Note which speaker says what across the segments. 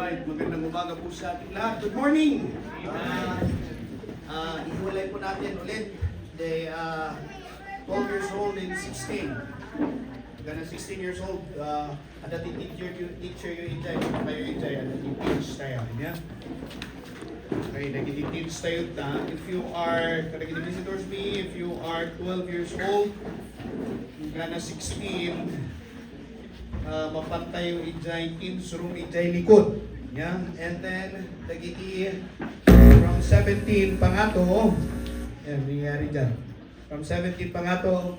Speaker 1: Alright, magandang umaga po sa ating lahat. Good morning! Ihiwalay po natin ulit. They 12 years old and 16. Gana 16 years old. Ada teacher yung enjoy. Kayo enjoy. Ada teach tayo. Yeah? Okay, nag-teach tayo ta. If you are, visitors me, if you are 12 years old, gana 16, mapantay yung ijay kids room, ijay likod. Yeah? And then, nagiging from 17 pangato, yan, nangyari dyan. From 17 pangato,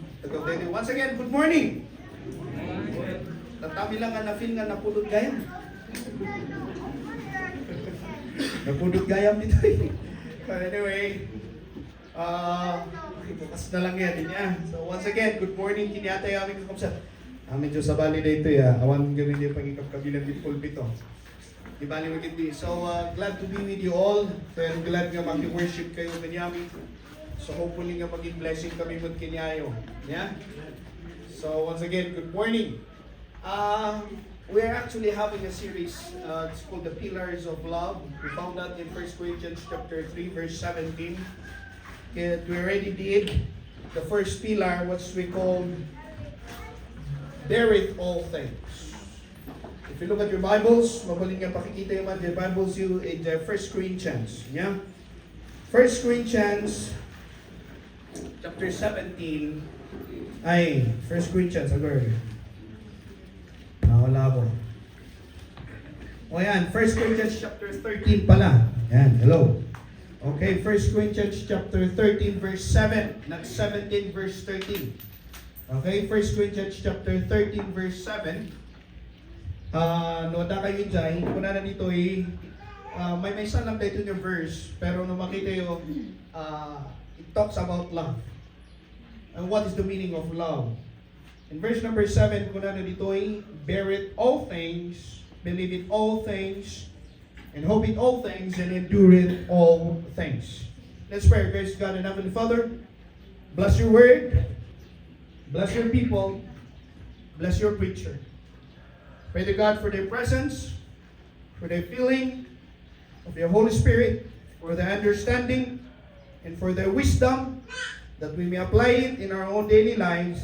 Speaker 1: once again, good morning! Tatami lang nga na-feel nga napulot gayam. Napulot gayam dito eh. But anyway, bukas na lang yan. So once again, good morning, kiniyatay aming kakamsat. Medyo sa bali na ito awan gawin niyo pangikap kabilang di pulpito. Di bali mo gindi. So glad to be with you all. Pero glad nga maki-worship kayo kanyami. So hopefully nga maging blessing kami mo kinyayo. Yeah? So once again, good morning. We are actually having a series. It's called The Pillars of Love. We found that in 1 Corinthians chapter 3 verse 17. We already did the first pillar, what we call beareth all things. If you look at your Bibles, mabaling nga pakikita yung mga Bibles you in the 1 Corinthians. Yeah? 1 Corinthians chapter 17. Ay, 1 Corinthians, agad. Wala ko. O yan, 1 Corinthians chapter 13 pala. Yan, hello. Okay, 1 Corinthians chapter 13 verse 7, not 17 verse 13. Okay, 1 Corinthians chapter 13 verse 7. Noda kayo dyan, kung na dito may isa lang dito yung verse, pero nung makita yung it talks about love. And what is the meaning of love? In verse number 7, kung na dito beareth all things, believeth all things, and hopeth all things, and endureth all things. Let's pray. Gracious God and Heavenly Father, bless your word. Bless your people. Bless your preacher. Pray to God for their presence, for their feeling of your Holy Spirit, for their understanding, and for their wisdom, that we may apply it in our own daily lives,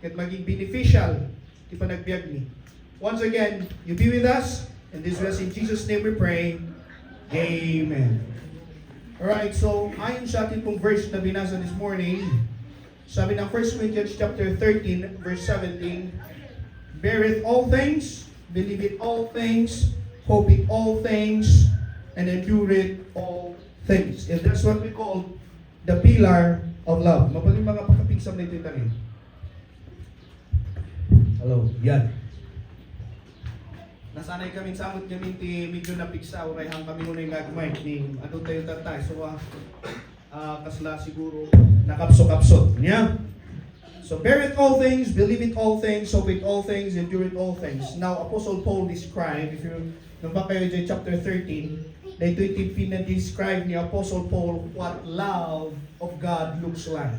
Speaker 1: at maging beneficial, di pa nagbiag ni. Once again, you be with us, and this was in Jesus' name we pray. Amen. Alright, so ayon sa ating pong verse na binasa this morning, sabi ng 1 Corinthians chapter 13 verse 17, beareth all things, believeth all things, hopeth all things, and endureth all things. And that's what we call the pillar of love. Mabaling mga pagkapigsam na ito tanin. Hello, yan. Nasanay kami samot kami ti medyo napigsa, urayhan kami nung nagagmay ni ano tayo tatay. So kasla siguro nakapso-kapsot niya. So beareth all things, believeth all things, hopeth all things, endureth all things. Now Apostle Paul described, if you nabak kayo dyan chapter 13, dito describe ni Apostle Paul what love of God looks like.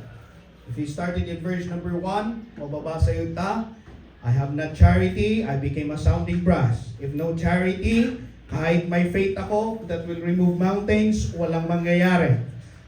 Speaker 1: If he started in verse number 1, mababasa yun ta, I have not charity, I became a sounding brass. If no charity, kahit may faith ako that will remove mountains, walang mangyayari.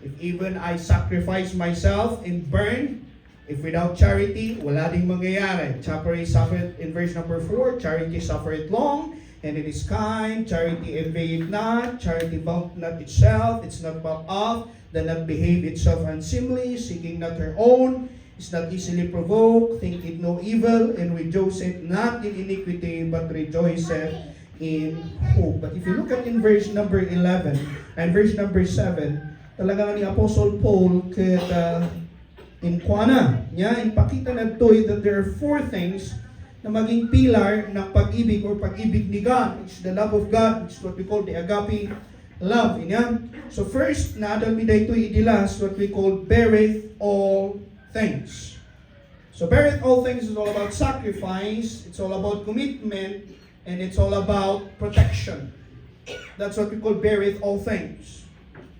Speaker 1: If even I sacrifice myself and burn, if without charity, wala ding mangyayari. Charity suffereth, in verse number 4, charity suffereth long, and it is kind. Charity envieth not, charity vaunt not itself, it's not puffed up, does not behave itself unseemly, seeking not her own, is not easily provoked, thinketh no evil, and rejoiceth not in iniquity, but rejoiceth in hope. But if you look at in verse number 11 and verse number 7, talaga ni Apostle Paul kaya in kuana niya ipakita na ito that there are 4 things na maging pilar ng pag-ibig or pag-ibig ni God. It's the love of God. It's what we call the agape love. So first, naadal mi dito idilas what we call beareth all things. So beareth all things is all about sacrifice, it's all about commitment, and it's all about protection. That's what we call beareth all things.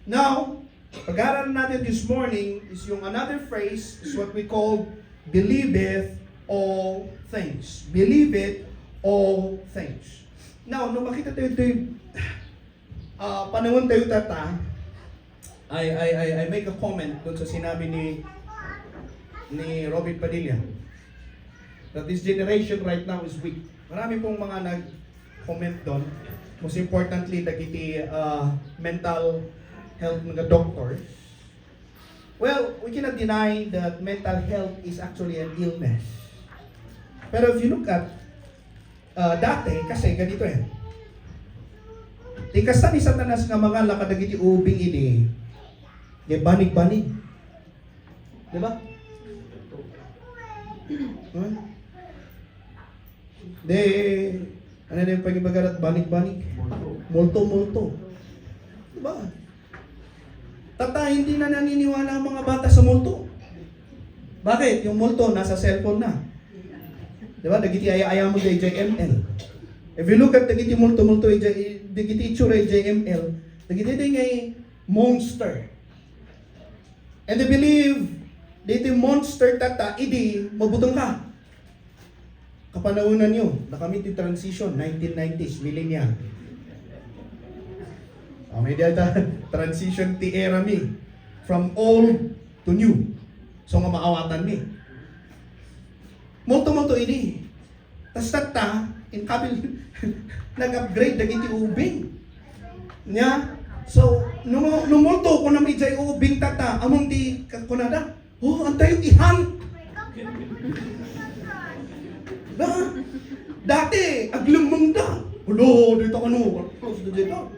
Speaker 1: Now, pag-aaral natin this morning is yung another phrase is what we call believeth all things. Believeth all things. Now, nung makita tayo ito, panahon tayo tata, I make a comment doon sa sinabi ni Robin Padilla that this generation right now is weak. Marami pong mga nag-comment doon. Most importantly, dagiti mental health mga doctor. Well, we cannot deny that mental health is actually an illness. Pero if you look at dati, kasi ganito eh. Di kasta ni Satanas nga mga lakadagiti ubing ini, di banig-banig. Di ba? De, ano na yung pag-ibagarat, banig-banig? Multo-multo. Diba? Tata, hindi na naniniwala ang mga bata sa multo. Bakit? Yung multo, nasa cellphone na. Diba? Dagiti aya-aya mo kay JML. If you look at dagiti multo-multo, dagiti itsura JML, dagiti ngay monster. And they believe, dito monster tata, idi, mabutong ka. Kapanahonan nyo, nakamit yung transition, 1990s, millennial. May data, transition ti era mi, from old to new. So nga maawatan mi. Multo-multo ini. Tas tata, in kabil, nag-upgrade dagiti ubing. Nya, so, numulto ko na may jay ubing tata, among di kunada, antay yung ihan. Na, dati, aglumang da. Ulo, dito ka no, close to dito.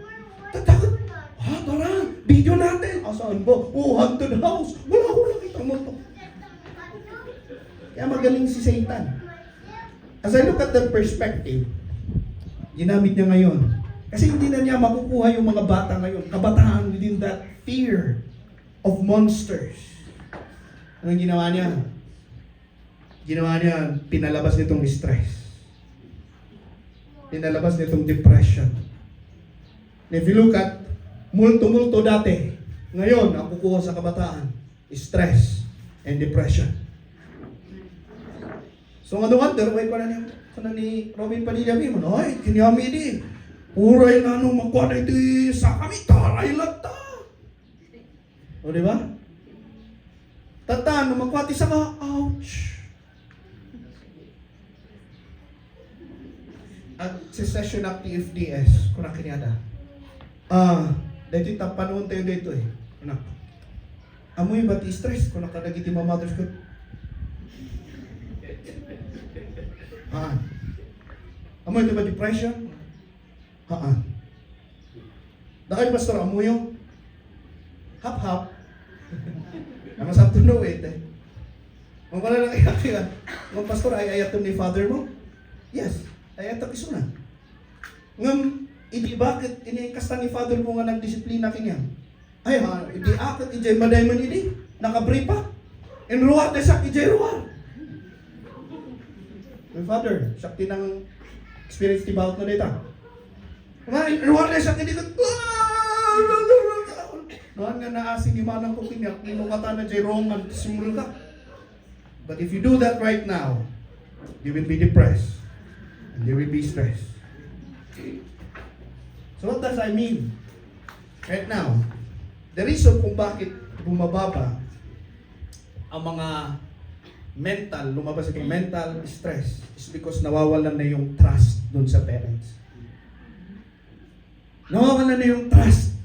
Speaker 1: Tatakot, tara, video natin. Saan ba? Haunted house. Wala ko nakita mo to. Kaya magaling si Satan. As I look at that perspective, ginamit niya ngayon. Kasi hindi na niya makukuha yung mga bata ngayon. Kabataan within that fear of monsters. Anong ginawa niya? Ginawa niya, pinalabas nitong stress. Pinalabas nitong depression. If you look at multo-multo dati, ngayon, ang kukuha sa kabataan, stress and depression. So nga wonder, why ko na ni Robin Padilla mo, ay, kinyami di, uray na nung magkuha na ito sa kami, taray lang ta. O diba? Tata, nung magkuha sa ka, ouch. At si session ng TFDS, kung nakinyada. Dito yung panahon tayo dito eh. Anak. Amoy ba ti stress kung nakadagiti mamothers ko? Amoy ito ba depression? Dahil pastor, amoy yung hap-hap. Naman sa to know it eh. Kung wala lang iyak kung pastor ay ayat ni father mo? Yes. Ay atak isunan. Ngam, hindi bakit inikasta ni father mo nga nagdisiplina kanya? Ay hindi akit ijay madayman ini, nakabri pa. In ruwar na sak ijay ruwar. My father, sakti ng experience ti bawat na dita. Nga, ruwar na sak hindi ko, noon nga naasi ni manang ko kinyak, inukata na jay Roman, simul ka. But if you do that right now, you will be depressed. And there will be stress. So what does I mean? Right now, the reason kung bakit bumababa ang mga lumabas itong mental stress is because nawawalan na yung trust dun sa parents. Nawawalan na yung trust.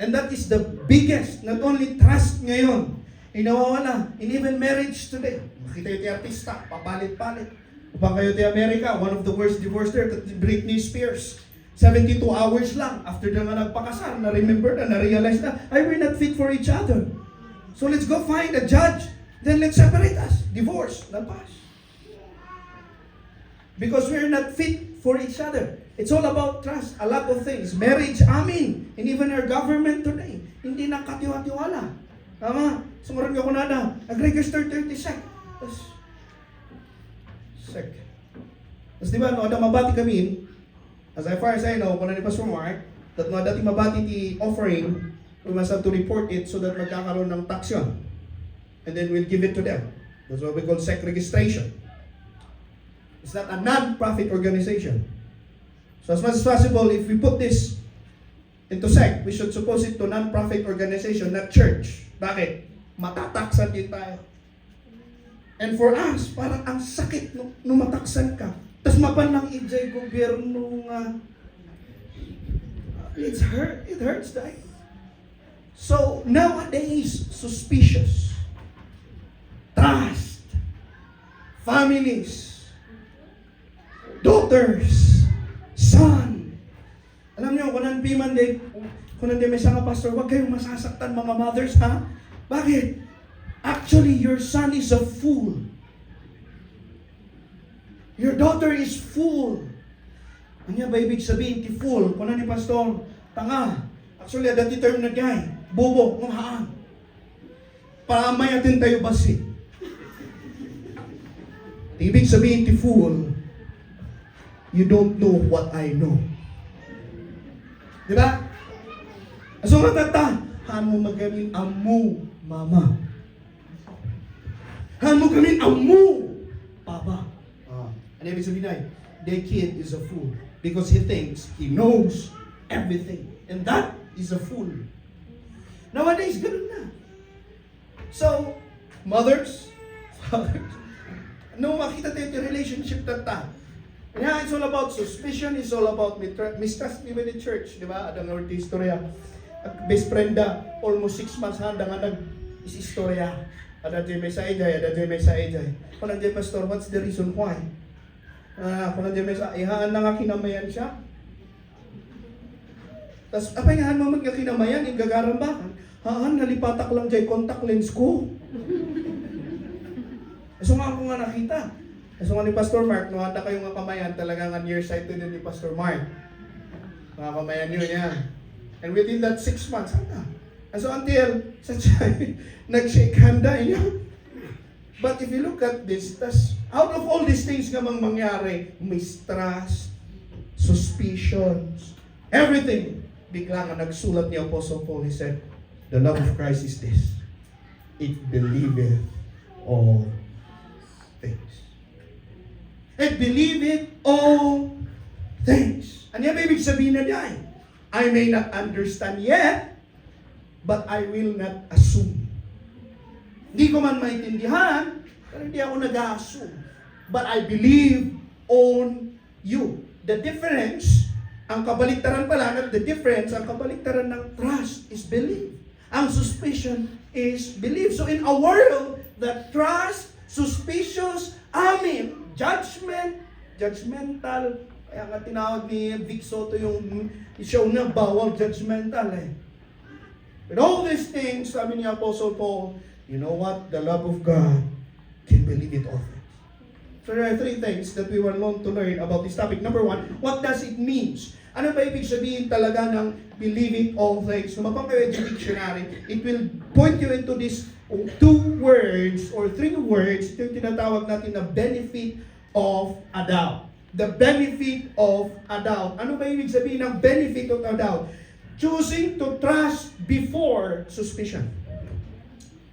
Speaker 1: And that is the biggest, not only trust ngayon, nawawala in even marriage today. Makita yung artista, papalit-palit. Upang kayo di Amerika, one of the worst divorce there, Britney Spears. 72 hours lang after na nga nagpakasal, na-remember na, na-realize na, ay, we're not fit for each other. So let's go find a judge, then let's separate us. Divorce, lampas. Because we're not fit for each other. It's all about trust, a lot of things. Marriage, amin. And even our government today, hindi nakatiwa-tiwala. Tama? Sumarang ako na, nag-register 36. Sec. Tapos diba, no, ada mabati kami, as far as I know, kung na ni Pastor Mark, that no, dati mabati ti offering, we must have to report it so that magkakaroon ng tax yun. And then we'll give it to them. That's what we call SEC registration. It's not a non-profit organization. So as much as possible, if we put this into sect, we should suppose it to non-profit organization, not church. Bakit? Matataksan din tayo. And for us, parang ang sakit nung mataksan ka. Tapos mapanang ijay gobyerno nga. It hurts, dahil. So, nowadays, suspicious. Trust. Families. Daughters. Son. Alam niyo, kung nandi may isang pastor, huwag kayong masasaktan mga mothers, ha? Bakit? Actually, your son is a fool. Your daughter is fool. Ano ba ibig sabihin, ti fool? Kung ni pastor, tanga. Actually, dati term na guy, bobo, nguhaan. Pamayatin tayo basi. Ibig sabihin, ti fool, you don't know what I know. Diba? So matata, hano magamin amu, mama. Hano gamin amu, papa. Ano ibig sabihin ay, the kid is a fool because he thinks he knows everything. And that is a fool. Nowadays, ganun na. So, mothers, fathers, no makita tayo yung relationship tata. Yeah, it's all about suspicion, it's all about mistrust with the church, di ba? Adang norte istorya. Best friend da, almost 6 months handa nga nag-istorya. Ada may sa ejay, Kung nandiyan pastor, what's the reason why? Kung nandiyan may sa, ihaan na nga kinamayan siya. Tapos, apay nga mo magkakinamayan, yung gagarambakan. Haan, nalipatak lang dyan contact lens ko. So nga ako nga nakita. So nga ni Pastor Mark, nung handa kayo nga kamayan, talaga nga nearsighted din ni Pastor Mark. Mga kamayan yun, yan. And within that 6 months, handa. And so until, nag-shake handa, yun. But if you look at this, out of all these things nga mangyari, mistrust, suspicions, everything, bigla nga nagsulat ni Apostle Paul, he said, the love of Christ is this, it believeth all things. It believeth all things. Ano yung ibig sabihin na diyan? I may not understand yet, but I will not assume. Hindi ko man maintindihan, pero hindi ako nag-assume. But I believe on you. The difference, ang kabaliktaran pala, ang kabaliktaran ng trust is belief. Ang suspicion is belief. So in a world that trust, suspicious, judgmental, kaya nga tinawag ni Vic Soto yung show na bawal judgmental eh. But all these things, sabi ni Apostle Paul, you know what? The love of God can believe it all. So there are 3 things that we were known to learn about this topic. Number 1, what does it mean? Ano ba ibig sabihin talaga ng believing all things? Kung mapang kayo sa dictionary, it will point you into these 2 words or 3 words, ito yung tinatawag natin na benefit of a doubt. The benefit of a doubt. Ano ba ibig sabihin ng benefit of a doubt? Choosing to trust before suspicion.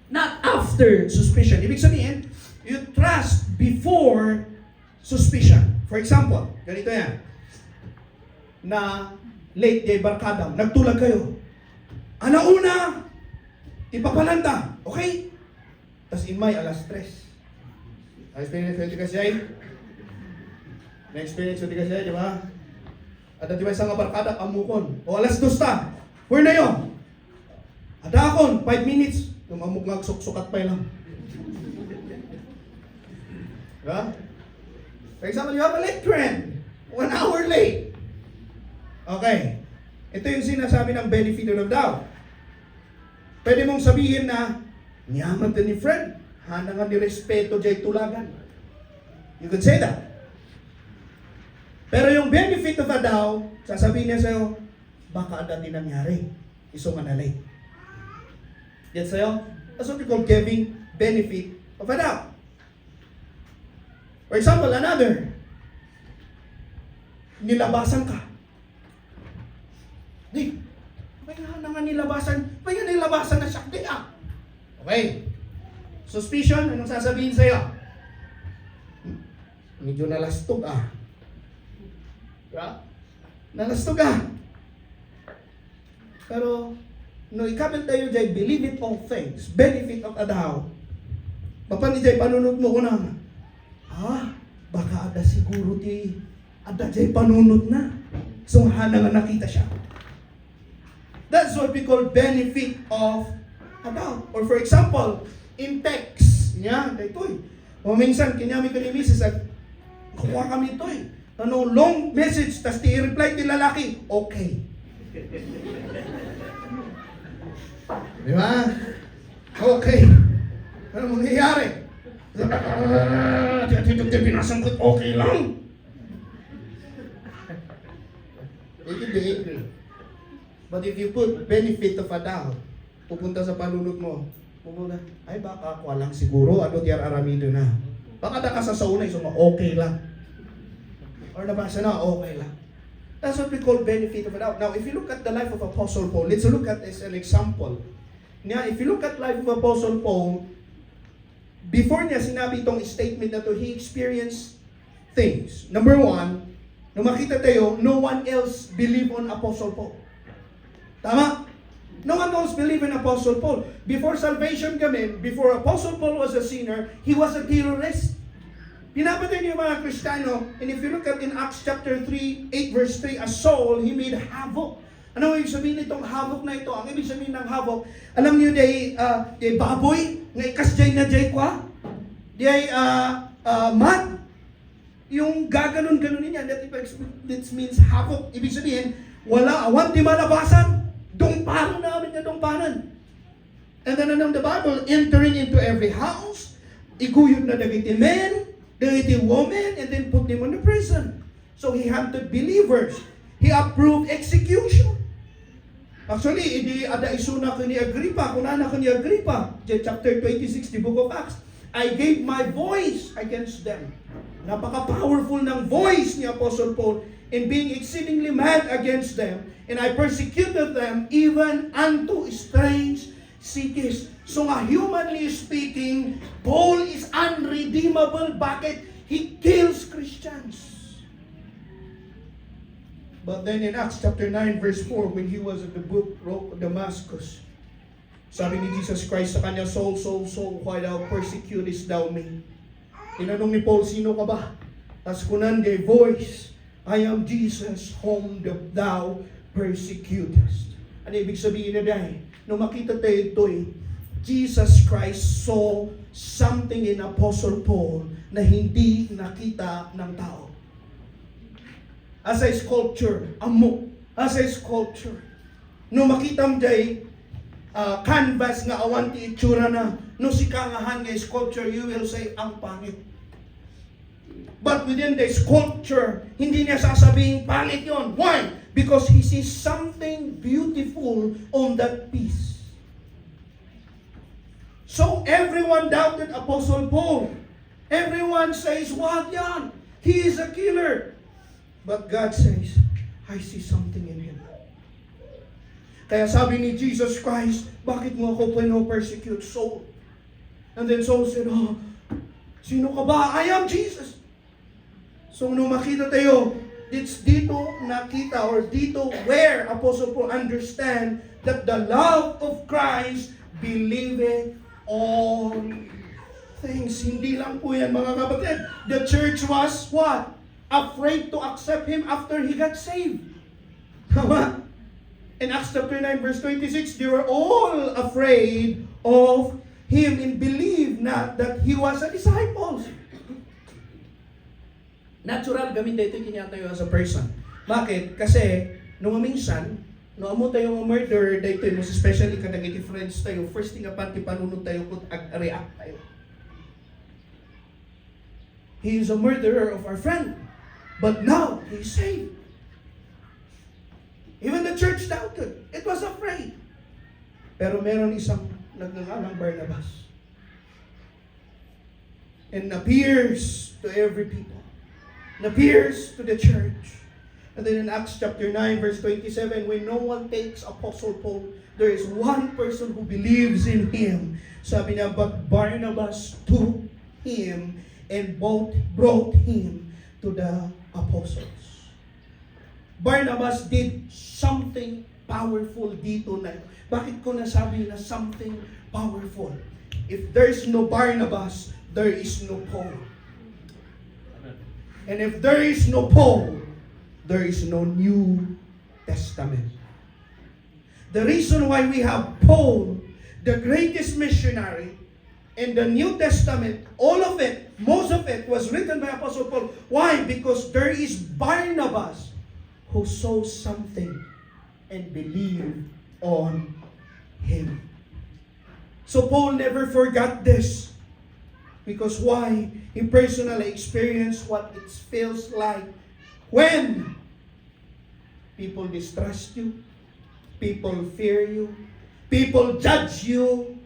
Speaker 1: Not after suspicion. Ibig sabihin, you trust before suspicion. For example, ganito yan. Na late day barkada, nagtulag kayo. Una, ipapalanda. Okay? Tapos in may alas 3. Na-experience ko kasi ay. Na-experience ko kasi ay, di ba? At di ba isang barkada, amukon. O alas 2 ta. Where na yun? Ada akon, 5 minutes. Tumamog nga sukat pa lang. Diba? For example, you have a late friend. 1 hour late. Okay. Ito yung sinasabi ng benefit of doubt. Pwede mong sabihin na, niyaman din ni friend. Hana nga ni respeto dyan tulagan. You could say that. Pero yung benefit of a doubt, sasabihin niya sa'yo, baka dati nangyari. Iso nga na late. Yan sa'yo? That's what we call giving benefit of a doubt. For example, another. Nilabasan ka. Di, kaya nga nilabasan, kaya nilabasan na siya. Di ah. Okay. Suspicion, anong sasabihin sa'yo? Medyo nalastog ah. Diba? Nalasto ka. Pero, no ikabil tayo jay, believe it all things, benefit of adaw. Papan jay, panunod mo ko na, baka ada siguro ti, ada jay panunod na. So, hana nga nakita siya. That's what we call benefit of adaw. Or for example, in text, daytoy. O minsan, kinyami ko ni Mrs. Kuha kami ito long message, tas i-reply ti lalaki, okay. Di ba? Okay. Ano mangyayari? Pinasangkot, okay lang. Hindi. But if you put benefit of a doubt, pupunta sa panunod mo, pupunta, ay baka ako lang siguro, ano tiyar aramido na. Baka da ka sa saunay, okay lang. Or nabasa na, okay lang. That's what we call benefit of a doubt. Now, if you look at the life of Apostle Paul, let's look at this as an example. Now, if you look at life of Apostle Paul, before niya sinabi itong statement na to, he experienced things. Number one, nung makita tayo, no one else believed on Apostle Paul. Tama? No one else believed in Apostle Paul. Before salvation kami, before Apostle Paul was a sinner, he was a terrorist. Pinapatay niyo mga Kristiyano, and if you look at in Acts chapter 3, 8 verse 3, a Saul, he made havoc. Ano ibig sabihin nitong havoc na ito? Ang ibig sabihin ng havoc, alam niyo day baboy, nga ikasjay na jay kwa? Day mat, yung gaganon-ganon niya, that means havoc. Ibig sabihin, wala, awan di malabasan, dungpanan namin na dungpanan. And then the Bible, entering into every house, iguyod na dagiti men, dagiti woman, and then put them in the prison. So he hunted believers. He approved execution. Actually, hindi ada isuna ko ni Agrippa, kunana ko ni Agrippa, chapter 26, the book of Acts. I gave my voice against them. Napaka-powerful ng voice ni Apostle Paul in being exceedingly mad against them, and I persecuted them even unto strange cities. So nga, humanly speaking, Paul is unredeemable. Bakit? He kills Christians. But then in Acts chapter 9 verse 4, when he was at the road of Damascus, sabi ni Jesus Christ sa kanya, Saul, Saul, Saul, why thou persecutest thou me? Tinanong ni Paul, sino ka ba? As kunan the voice, I am Jesus whom thou persecutest. Ano ibig sabihin na dahil? Nung makita tayo ito Jesus Christ saw something in Apostle Paul na hindi nakita ng tao. As a sculpture, as a sculpture. Nung makita mo dahil, canvas nga awan ti itsura na, no si kangahan nga sculpture, you will say, ang pangit. But within the sculpture, hindi niya sasabihin, pangit yon. Why? Because he sees something beautiful on that piece. So everyone doubted Apostle Paul. Everyone says, wag yan. He is a killer. But God says, I see something in him. Kaya sabi ni Jesus Christ, bakit mo ako persecute Saul? And then Saul said, sino ka ba? I am Jesus. So nung makita tayo, it's dito nakita or dito where Apostle Paul understand that the love of Christ believeth all things. Hindi lang po yan mga kapatid. The church was what? Afraid to accept him after he got saved. In Acts chapter 9 verse 26, they were all afraid of him and believed not that he was a disciple. Natural, gamit dito kinatayo as a person. Bakit? Kasi, nung minsan, nung amo tayo mga murderer, dito mo, especially kadagiti friends tayo, first thing apan, tipanunod tayo, kung react tayo. He is a murderer of our friend. But now, he's saved. Even the church doubted. It was afraid. Pero meron isang nagngangalang Barnabas. And appears to every people. And appears to the church. And then in Acts chapter 9 verse 27, when no one takes Apostle Paul, there is one person who believes in him. Sabi niya, but Barnabas took him and both brought him to the apostles. Barnabas did something powerful dito na. Bakit ko nasabi na something powerful? If there is no Barnabas, there is no Paul. And if there is no Paul, there is no New Testament. The reason why we have Paul, the greatest missionary, in the New Testament, all of it, most of it was written by Apostle Paul. Why? Because there is Barnabas who saw something and believed on him. So Paul never forgot this. Because why? He personally experienced what it feels like when people distrust you, people fear you, people judge you.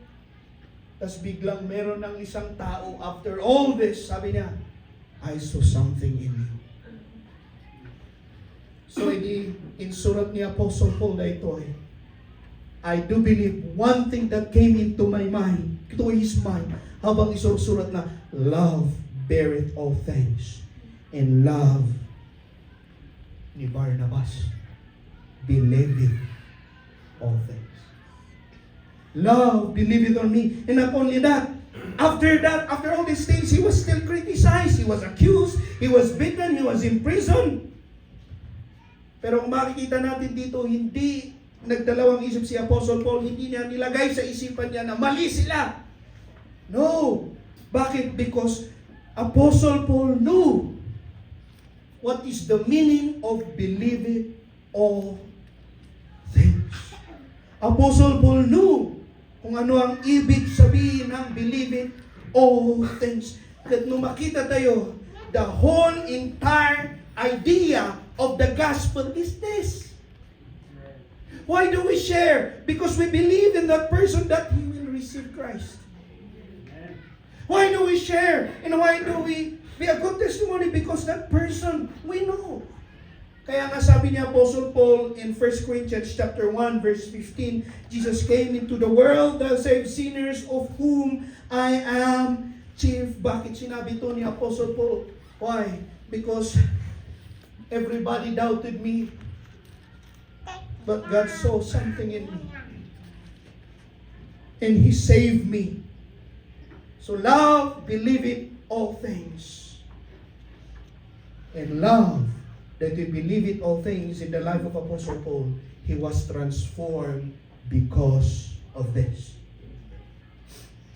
Speaker 1: Tapos biglang meron ng isang tao, after all this, sabi niya, I saw something in you. So insurat ni Apostle Paul na ito I do believe one thing that came into my mind, to his mind, habang isusurat na, love beareth all things, and love ni Barnabas believeth all things. Love believeth on me. And not only that, after all these things, he was still criticized, he was accused, he was beaten, he was imprisoned. Pero kung makikita natin dito, hindi nagdalawang isip si Apostle Paul, hindi niya nilagay sa isipan niya na mali sila. No. Bakit? Because Apostle Paul knew what is the meaning of believing all things. Apostle Paul knew kung ano ang ibig sabihin ng believing all things. At nung makita tayo, the whole entire idea of the gospel is this. Why do we share? Because we believe in that person that he will receive Christ. Why do we share? And why do we be a good testimony? Because that person, we know. Kaya nga sabi ni Apostle Paul in 1 Corinthians chapter 1 verse 15, Jesus came into the world to save sinners, of whom I am chief. Bakit sinabi ito ni Apostle Paul? Why? Because everybody doubted me, but God saw something in me, and He saved me. So love believeth all things, and love that we believe it all things in the life of Apostle Paul, he was transformed because of this.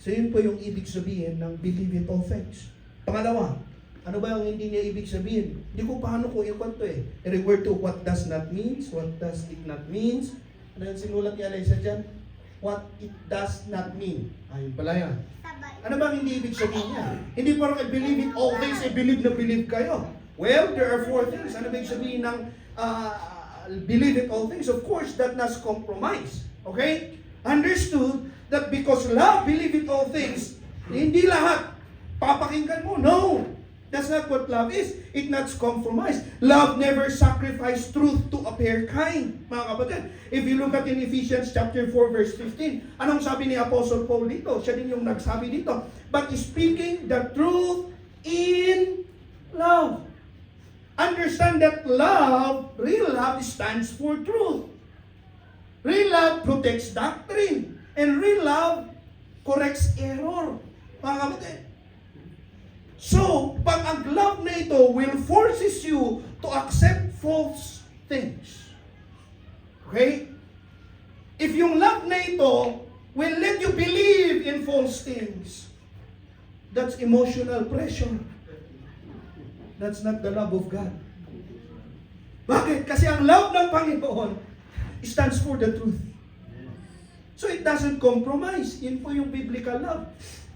Speaker 1: So yun po yung ibig sabihin ng believe it all things. Pangalawa, ano ba yung hindi niya ibig sabihin? Hindi ko paano ko ikwento I-refer to what does not means, what does it not means. Ano yung sinulat ni Alyssa dyan? What it does not mean. Ayun pala yan. Ano ba hindi ibig sabihin niya? Hindi parang I-believe it all things, I-believe na believe kayo. Well, there are four things. Ano ba yung sabihin ng believe it all things? Of course, that not compromise. Okay? Understood that because love believe it all things, hindi lahat papakinggan mo. No! That's not what love is. It not compromise. Love never sacrifice truth to appear kind. Mga kapatid, if you look at in Ephesians chapter 4 verse 15, anong sabi ni Apostle Paul dito? Siya din yung nagsabi dito. But speaking the truth in love. Understand that love, real love, stands for truth. Real love protects doctrine. And real love corrects error. Mga kapatid. So, pag ang love na ito will forces you to accept false things. Okay? If yung love na ito will let you believe in false things, that's emotional pressure. That's not the love of God. Bakit? Kasi ang love ng Panginoon stands for the truth. So it doesn't compromise. Yun po yung biblical love.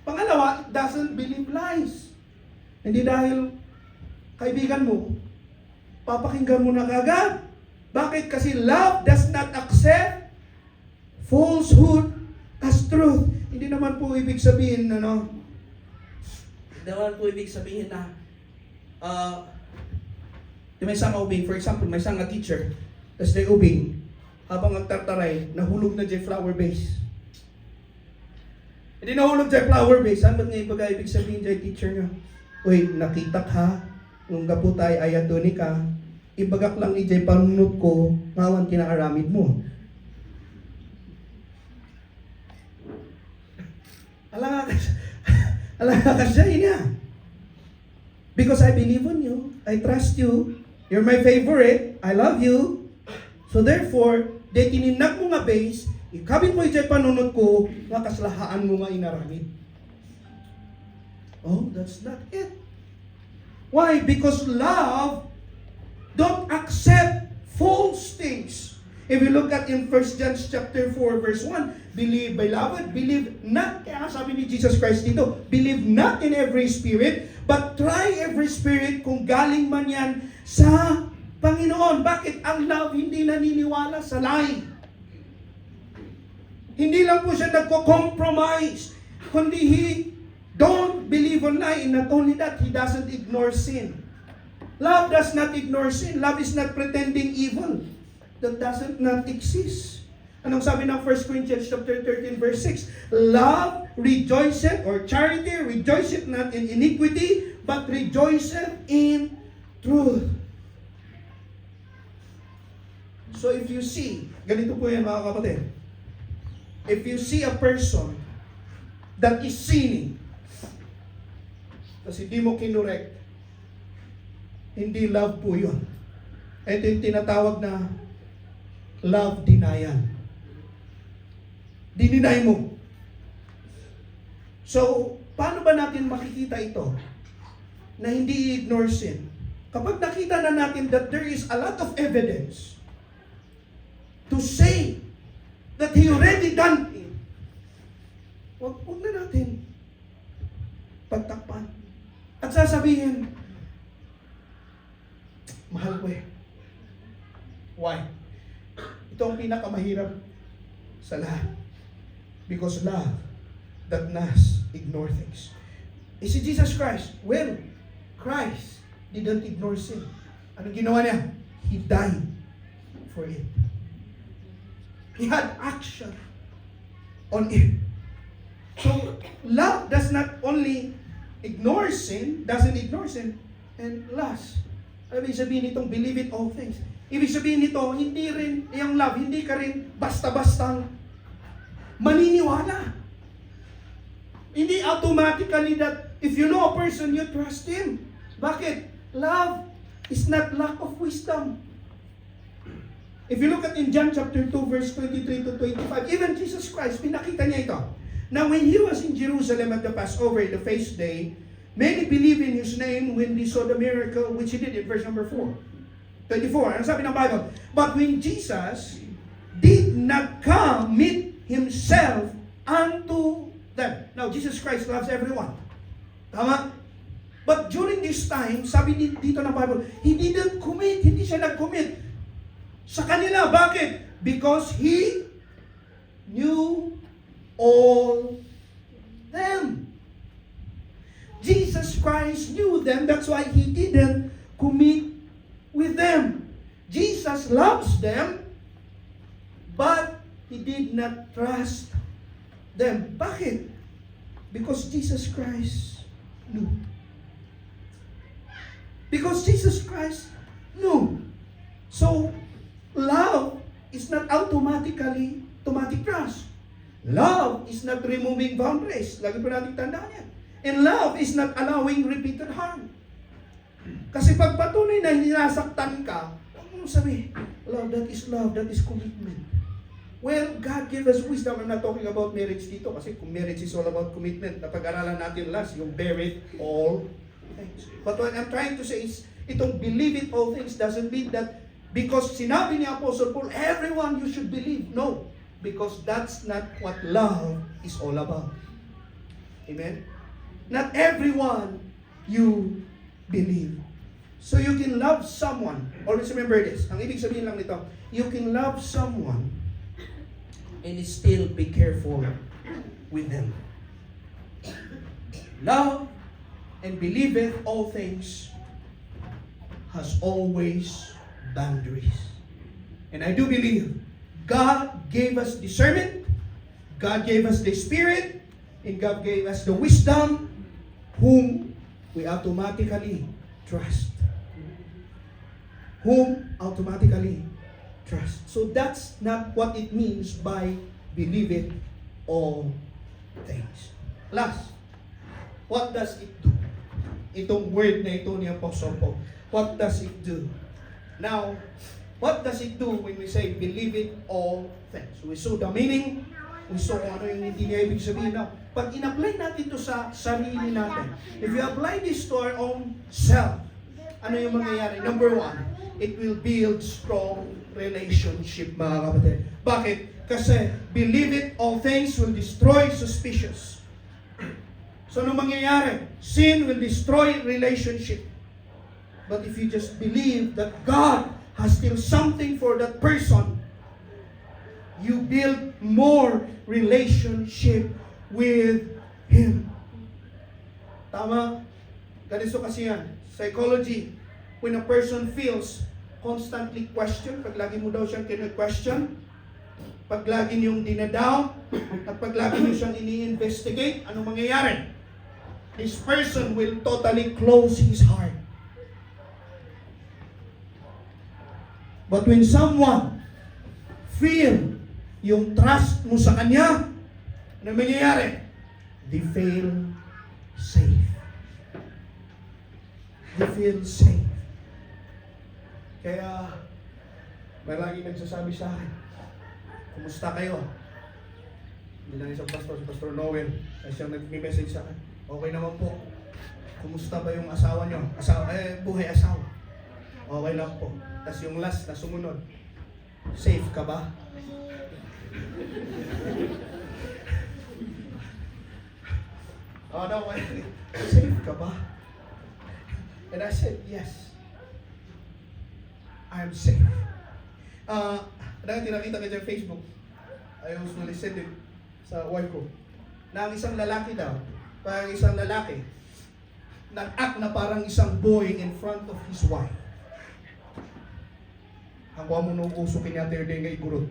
Speaker 1: Pangalawa, it doesn't believe lies. Hindi dahil kaibigan mo, papakinggan mo na kagad. Bakit? Kasi love does not accept falsehood as truth. Hindi naman po ibig sabihin, hindi naman po ibig sabihin na may isang ubing, for example, may isang teacher, tapos may ubing, habang nagtartaray, nahulog na dyan flower base. Hindi nahulog dyan flower base. Saan ba't nga ibig sabihin dyan teacher nyo? Uy, nakita ka, nung kaputay ayat doon ka, ibagak lang ijay panunot ko, ngawan kinaaramid mo. Alang ka siya niya. Because I believe on you, I trust you, you're my favorite, I love you. So therefore, de tininak mo nga base, ikabit mo ijay panunot ko, nga kaslahaan mo nga inaramid. Oh, that's not it. Why? Because love don't accept false things. If you look at in 1 John chapter 4 verse 1, believe, beloved, believe not, kaya sabi ni Jesus Christ dito, believe not in every spirit, but try every spirit kung galing man yan sa Panginoon. Bakit? Ang love hindi naniniwala sa lie. Hindi lang po siya nagko-compromise, kundi he don't believe on lie. And not only that, he doesn't ignore sin. Love does not ignore sin. Love is not pretending evil that doesn't not exist. Anong sabi ng 1 Corinthians chapter 13 verse 6? Love rejoiceth, or charity rejoiceth not in iniquity, but rejoiceth in truth. So if you see, ganito po yan mga kapatid. If you see a person that is sinning, kasi di mo kinurek, hindi love po yun. Ito yung tinatawag na love denial. Dininay mo. So, paano ba natin makikita ito? Na hindi i-ignore sin. Kapag nakita na natin that there is a lot of evidence to say that he already done it, wag na natin pagtakpan. At sasabihin, mahal ko eh. Why? Ito ang pinakamahirap sa lahat. Because love that does ignore things. Is it Jesus Christ? Well, Christ didn't ignore sin. Anong ginawa niya? He died for it. He had action on it. So, love does not only ignore sin, and last. Ibig sabihin nitong believe it all things. Ibig sabihin nito, hindi rin, yung love, hindi ka rin basta-bastang maniniwala. Hindi automatically that if you know a person, you trust him. Bakit? Love is not lack of wisdom. If you look at in John chapter 2 verse 23 to 25, even Jesus Christ, pinakita niya ito. Now when he was in Jerusalem at the Passover, the feast day, many believed in his name when they saw the miracle which he did in verse number 24. Ano sabi ng Bible? But when Jesus did not commit himself unto them. Now, Jesus Christ loves everyone. Tama? But during this time, sabi dito ng Bible, he didn't commit. Hindi siya nag-commit sa kanila. Bakit? Because he knew all them. Jesus Christ knew them. That's why he didn't commit with them. Jesus loves them, but he did not trust them. Bakit? Because Jesus Christ knew. Because Jesus Christ knew. So, love is not automatic trust. Love is not removing boundaries. Lagi po natin tandaan yan. And love is not allowing repeated harm. Kasi pag patuloy na hinasaktan ka, huwag mong sabi, love, that is commitment. Well, God gave us wisdom. I'm not talking about marriage dito kasi kung marriage is all about commitment, napag-aralan natin last, yung bear it all things. But what I'm trying to say is, itong believe it all things doesn't mean that because sinabi ni Apostle Paul, everyone you should believe. No, because that's not what love is all about. Amen? Not everyone you believe. So you can love someone. Always remember this. Ang ibig sabihin lang nito, you can love someone and still be careful with them. Love and believeth all things has always boundaries. And I do believe God gave us discernment, God gave us the Spirit, and God gave us the wisdom whom we automatically trust. whom automatically trust. So that's not what it means by believe it all things. Last, what does it do? Itong word na ito ni Apostle Paul. What does it do? Now, what does it do when we say believe it all things? We saw the meaning, we saw ano yung hindi niya ibig sabihin. Now, pag in-apply natin ito sa sarili natin, if you apply this to our own self, ano yung mangyayari? Number one, it will build strong relationship, mga kapatid. Bakit? Kasi believe it all things will destroy suspicious. So, ano mangyayari? Sin will destroy relationship. But if you just believe that God has still something for that person, you build more relationship with Him. Tama? Ganito kasi yan. Psychology, when a person feels constantly question, pag lagi mo daw siyang kinu-question, pag lagi niyong dinadown, at pag lagi niyo siyang ini-investigate, ano mangyayari? This person will totally close his heart. But when someone feel yung trust mo sa kanya, ano mangyayari? They feel safe. They feel safe. Kaya, may lagi nagsasabi sa akin, kumusta kayo? Hindi lang isang pastor, si Pastor Noel, ay siyang nag-message sa akin. Okay naman po. Kumusta ba yung asawa nyo? Buhay asawa. Okay lang po. Tapos yung last na sumunod, safe ka ba? No, safe ka ba? And I said, yes. I'm safe. Dahil tinakita ka dyan Facebook, I usually said it sa wife ko, na ang isang lalaki daw, parang isang lalaki, nag-act na parang isang boy in front of his wife. Ang kuha mo nung usukin niya tayo din ngay gurot.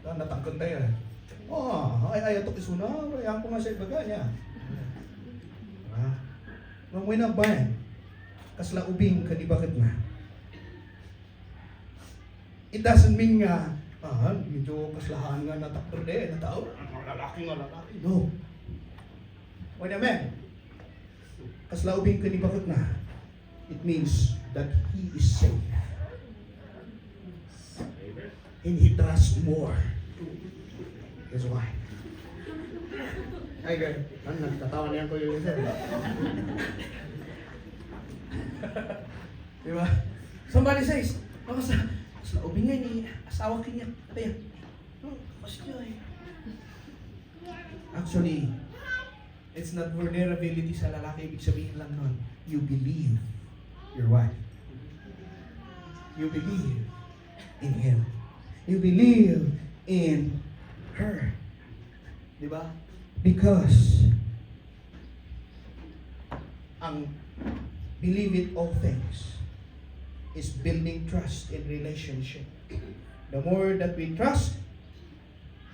Speaker 1: Natangkot tayo. Ay ato kisuna, ayaw ko nga sa ibaga niya. Nung winabayan, kasla ubing kanibakit na. It doesn't mean nga, medyo kaslahan nga nataktor din, natao, lalaki. No. When a man, kasla ubing kanibakit na, it means that he is safe. And he trusts more. That's why. Ay, girl. Nagtatawa niya ko yung isa. Diba? Somebody says, sa ubingay ni asawa kanya. Kaya, kasi yun. Actually, it's not vulnerability sa lalaki. Ibig sabihin lang nun, you believe your wife. You believe in him. You believe in her. Diba? Because ang believe it all things is building trust in relationship. The more that we trust,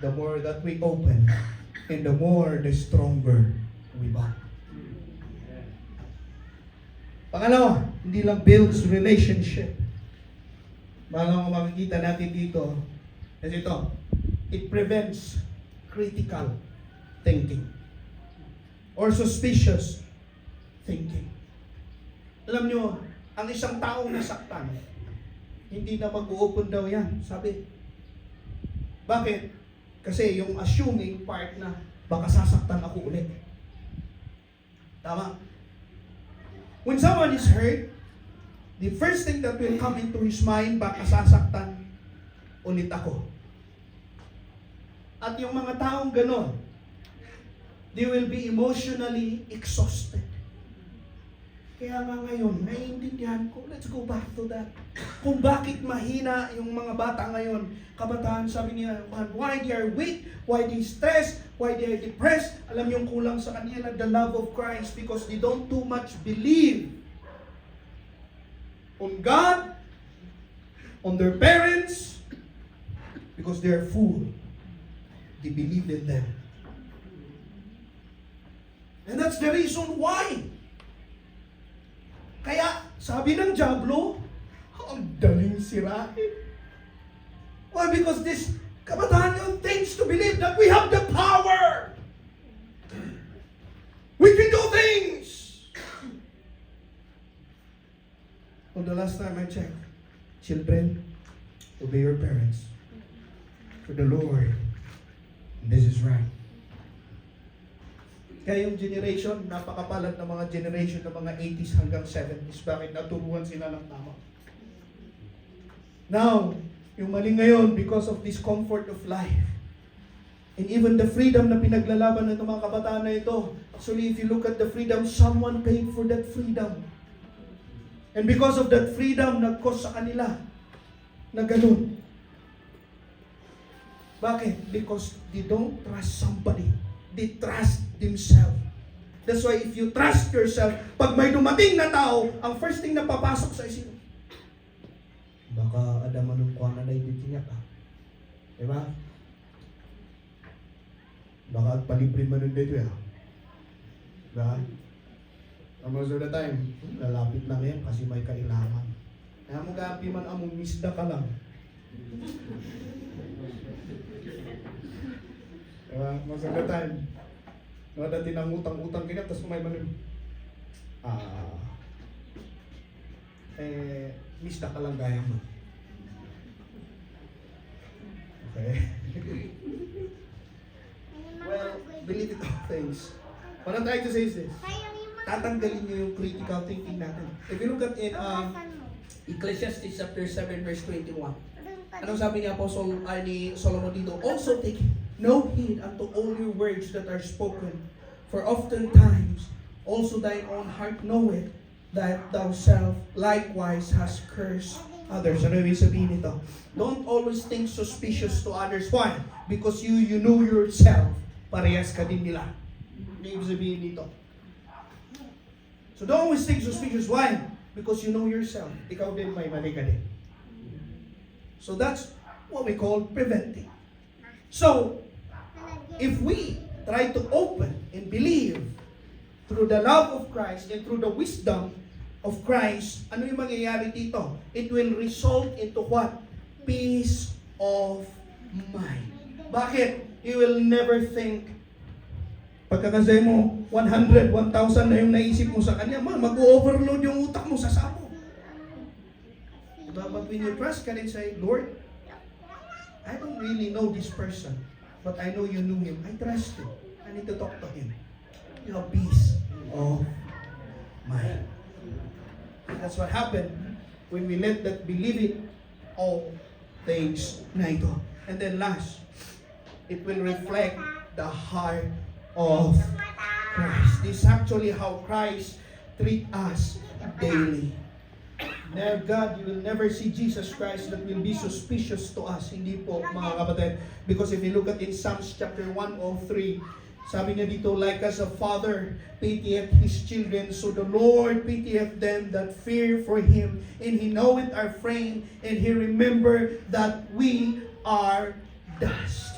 Speaker 1: the more that we open, and the more the stronger we bond. Pangalawa, hindi lang builds relationship. Malang makikita natin dito, kasi ito, it prevents critical thinking or suspicious thinking. Alam nyo, ang isang taong nasaktan, hindi na mag-open daw yan, sabi. Bakit? Kasi yung assuming part na baka sasaktan ako ulit. Tama? When someone is hurt, the first thing that will come into his mind, baka sasaktan ulit ako. At yung mga taong ganon, they will be emotionally exhausted. Kaya nga ngayon, naiintindihan ko, let's go back to that. Kung bakit mahina yung mga bata ngayon, kabataan, sabi niya, why they are weak, why they stress, why they are depressed. Alam yung kulang sa kanila, the love of Christ, because they don't too much believe on God, on their parents, because they are fool. They believe in them. And that's the reason why. Kaya, sabi ng Diablo, Ang daling sirain. Why? Because this kabataan yun thinks to believe that we have the power. We can do things. Well, the last time I checked, children, obey your parents. For the Lord, this is right. Kaya yung generation, napakapalad ng mga generation ng mga 80s hanggang 70s. Bakit? Naturuan sila ng tama. Now, yung mali ngayon, because of this comfort of life, and even the freedom na pinaglalaban ng mga kabataan na ito, actually, if you look at the freedom, someone paid for that freedom. And because of that freedom, nag-cause sa kanila na ganun. Bakit? Because they don't trust somebody. They trust themselves. That's why if you trust yourself, pag may dumating na tao, ang first thing na papasok sa isip, baka ada manungkuhan na naibigyan niya ka. Diba? Baka palibre man nun dito ya. Diba? Most of the time, lalapit lang yan kasi may kailangan. Kaya mo gapi man among misda ka lang. Diba? Most of the time, no, dati nang utang-utang kanya, tapos may manin. Misda ka lang gaya mo. Okay? Well, believe it all things. What I'm trying to say is this. Tatanggalin niyo yung critical thinking natin. If you look at in Ecclesiastes chapter 7 verse 21. Anong sabi ni Apostle ni Solomon dito? Also take no heed unto all your words that are spoken, for oftentimes also thine own heart knoweth that thou self likewise hast cursed others. Ano ibig sabihin nito? Don't always think suspicious to others. Why? Because you know yourself. Parehas ka din nila. Ano ibig sabihin nito? So don't always think suspicious. Why? Because you know yourself. Ikaw din may mali ka din. So that's what we call preventing. So, if we try to open and believe through the love of Christ and through the wisdom of Christ, ano yung mangyayari dito? It will result into what? Peace of mind. Bakit? You will never think, pagkakasay mo, 100, 1,000 na yung naisip mo sa kanya, mag-overload yung utak mo sa sabo. But when you trust ka and say, Lord, I don't really know this person, but I know you knew him. I trust you. I need to talk to him. You have peace of mind. That's what happened when we let that believe it all things na ito. And then last, it will reflect the heart of Christ. This is actually how Christ treats us daily. Now, God, you will never see Jesus Christ that will be suspicious to us. Hindi po, mga kapatid. Because if you look at in Psalms chapter 103, sabi niya dito, like as a father pitieth his children, so the Lord pitieth them that fear for Him. And He knoweth our frame, and He remember that we are dust.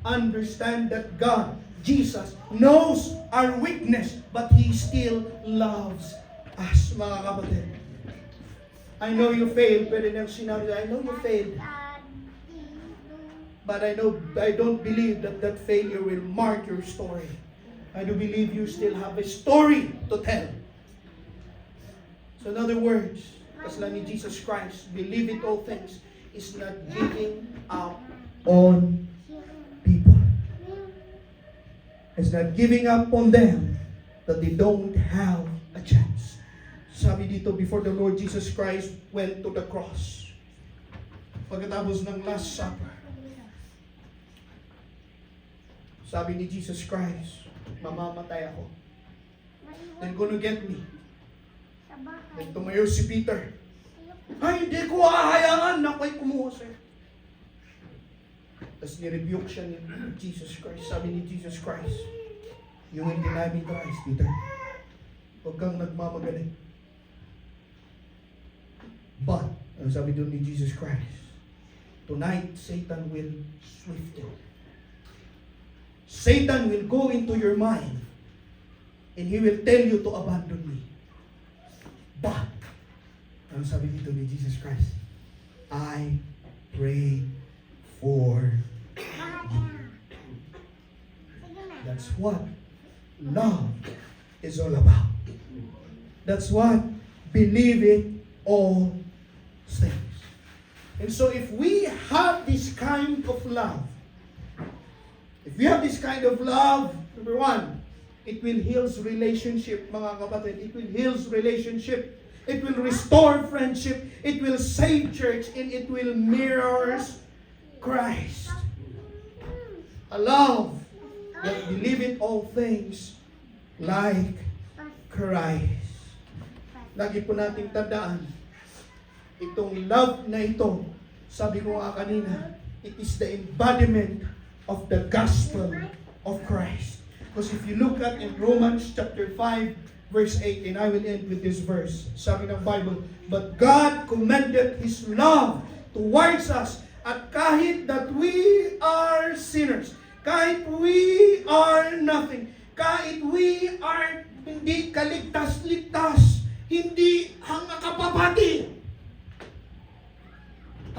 Speaker 1: Understand that God, Jesus, knows our weakness, but He still loves us, mga kapatid. I know you failed, pero nang sinabi, I know you failed. But I don't believe that that failure will mark your story. I do believe you still have a story to tell. So in other words, kasla ni Jesus Christ, believe it all things, is not giving up on people. It's not giving up on them that they don't have a chance. Sabi dito, before the Lord Jesus Christ went to the cross, pagkatapos ng Last Supper, sabi ni Jesus Christ, mamamatay ako. Then gonna get me. Then tumayo si Peter. Ay, hindi ko hahayaan na ako'y kumuha sa'yo. Tapos nirebuke siya ni Jesus Christ. Sabi ni Jesus Christ, you will deny me twice, Peter. Huwag kang nagmamagaling. But, ano sabi doon ni Jesus Christ? Tonight, Satan will swift you. Satan will go into your mind and he will tell you to abandon me. But, Ang sabi dito ni Jesus Christ, I pray for you. That's what love is all about. That's what believing all things. And so if we have this kind of love, number one, it will heal relationship, mga kapatid. It will heal relationship. It will restore friendship. It will save church. And it will mirror Christ. A love that believeth all things like Christ. Lagi po nating tandaan, itong love na ito, sabi ko nga kanina, it is the embodiment of the gospel of Christ. Because if you look at in Romans chapter 5, verse 8, and I will end with this verse, sabi ng Bible, but God commended His love towards us, at kahit that we are sinners, kahit we are nothing, kahit we are hindi kaligtas-ligtas, hindi hanga kapapati,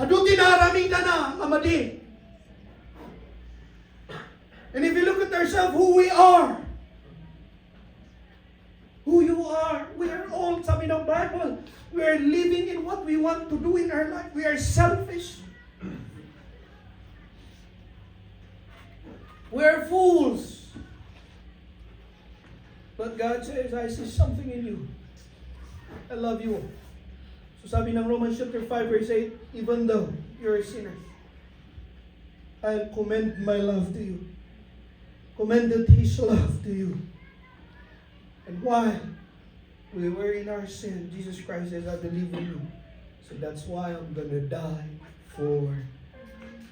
Speaker 1: adu tinaraming ka na, amadi. And if you look at ourselves, who we are, who you are, we are all, sabi ng Bible, we are living in what we want to do in our life. We are selfish. We are fools. But God says, I see something in you. I love you. So sabi ng Romans chapter 5 verse 8, even though you're a sinner, I'll commend my love to you. Commended His love to you. And while we were in our sin, Jesus Christ says, I believe in you. So that's why I'm going to die for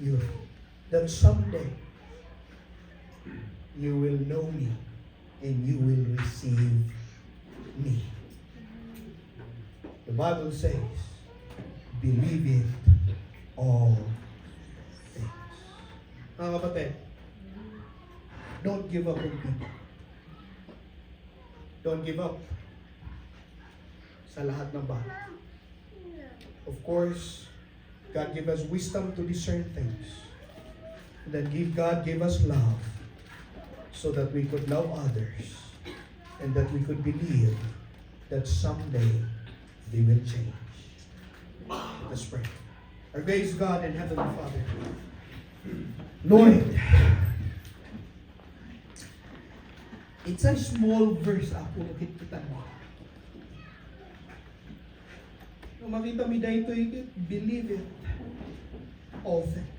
Speaker 1: you. That someday, you will know me and you will receive me. The Bible says, believe it all things. Mga kapatid, don't give up on people. Don't give up sa lahat ng bagay. Of course, God gave us wisdom to discern things. And then God gave us love so that we could love others and that we could believe that someday they will change. Let's pray. Our gracious God and Heavenly Father, Lord, it's a small verse ako nakikita mo. Nung makita mi dahito, believe it all things.